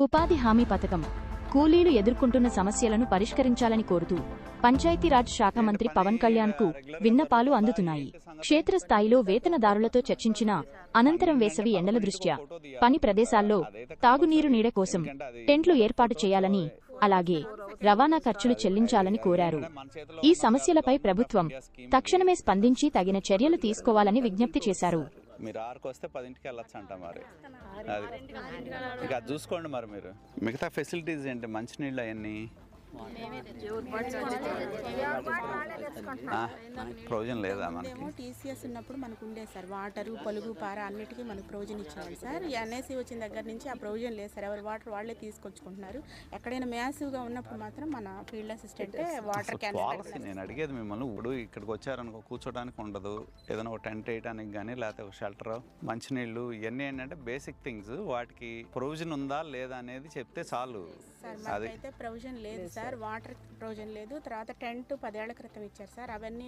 ఉపాధి హామీ పథకం కూలీలు ఎదుర్కొంటున్న సమస్యలను పరిష్కరించాలని కోరుతూ పంచాయతీరాజ్ శాఖ మంత్రి పవన్ కళ్యాణ్ కు విన్నపాలు అందుతున్నాయి. క్షేత్రస్థాయిలో వేతనదారులతో చర్చించిన అనంతరం వేసవి ఎండల దృష్ట్యా పని ప్రదేశాల్లో తాగునీరు నీడ కోసం టెంట్లు ఏర్పాటు చేయాలని, అలాగే రవాణా ఖర్చులు చెల్లించాలని కోరారు. ఈ సమస్యలపై ప్రభుత్వం తక్షణమే స్పందించి తగిన చర్యలు తీసుకోవాలని విజ్ఞప్తి చేశారు. మీరు 6కి వస్తే 10ంటికి వెళ్ళొచ్చు అంట. మరి అది ఇక అది చూసుకోండి. మరి మీరు మిగతా ఫెసిలిటీస్ ఏంటి? మంచినీళ్ళు అవన్నీ ప్రొవిజన్ లేదా? మనకి టీసీఎస్ ఉన్నప్పుడు మనకు ఉండేది సార్. వాటరు, పొలుగు, పార అన్నిటికీ మనకు ప్రొవిజన్ ఇచ్చేవాళ్ళు సార్. ఈ ఎన్ఐసి వచ్చిన దగ్గర నుంచి ఆ ప్రొవిజన్ లేదు సార్. ఎవరి వాటర్ వాళ్ళే తీసుకొచ్చుకుంటున్నారు. ఎక్కడైనా మ్యాసివ్గా ఉన్నప్పుడు మాత్రం మన ఫీల్డ్ అసిస్టెంట్ వాటర్ పాలసీ. నేను అడిగేది మిమ్మల్ని, ఇప్పుడు ఇక్కడికి వచ్చారనుకో, కూర్చోడానికి ఉండదు, ఏదైనా ఒక టెంట్ వేయడానికి కానీ, లేకపోతే ఒక షెల్టర్, మంచినీళ్ళు, ఇవన్నీ ఏంటంటే బేసిక్ థింగ్స్. వాటికి ప్రొవిజన్ ఉందా లేదా అనేది చెప్తే చాలు. అయితే ప్రొవిజన్ లేదు సార్. వాటర్ ప్రొవిజన్ లేదు. తర్వాత టెంట్ 10 ఏళ్ల క్రితం ఇచ్చారు సార్. అవన్నీ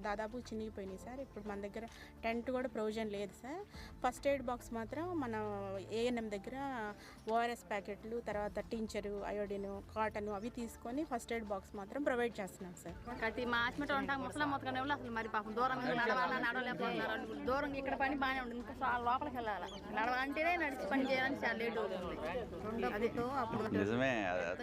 దాదాపు చినిగిపోయినాయి సార్. ఇప్పుడు మన దగ్గర టెంట్ కూడా ప్రొవిజన్ లేదు సార్. ఫస్ట్ ఎయిడ్ బాక్స్ మాత్రం మన ఏఎన్ఎం దగ్గర ఓఆర్ఎస్ ప్యాకెట్లు, తర్వాత టించరు, అయోడిన్, కాటన్ అవి తీసుకొని ఫస్ట్ ఎయిడ్ బాక్స్ మాత్రం ప్రొవైడ్ చేస్తున్నాం సార్. దూరం ఇక్కడ పని బాగానే ఉంటుంది. లోపలికి వెళ్ళాలి, నడవాలంటేనే నడిచి పని చేయాలని చాలా లేట్ అవుతుంది. నిజమే,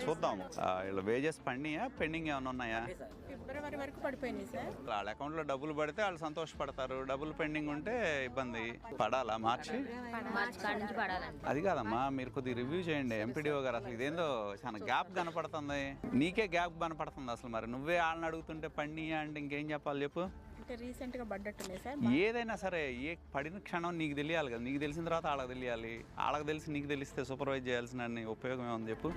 చూద్దాం. వీళ్ళ వేజెస్ పడినాయా, పెండింగ్ ఏమైనా ఉన్నాయా? ఫిబ్రవరి వరకు పడిపోయినాయి సార్. వాళ్ళ అకౌంట్లో డబ్బులు పడితే వాళ్ళు సంతోషపడతారు. డబ్బులు పెండింగ్ ఉంటే ఇబ్బంది. పడాలా మార్చి? అది కాదమ్మా, మీరు కొద్దిగా రివ్యూ చేయండి ఎంపీడీఓ గారు. అసలు ఇదేందో చాలా గ్యాప్ కనపడుతుంది. నీకే గ్యాప్ కనపడుతుంది అసలు. మరి నువ్వే వాళ్ళని అడుగుతుంటే పడినాయా అంటే ఇంకేం చెప్పాలి చెప్పు? రీసెంట్గా పడ్డట్టున్నాయి సార్. ఏదైనా సరే, ఏ పడిన క్షణం నీకు తెలియాలి కదా. నీకు తెలిసిన తర్వాత వాళ్ళకి తెలియాలి. వాళ్ళకి తెలిసి నీకు తెలిస్తే సూపర్వైజ్ చేయాల్సిన ఉపయోగం ఏముంది చెప్పు?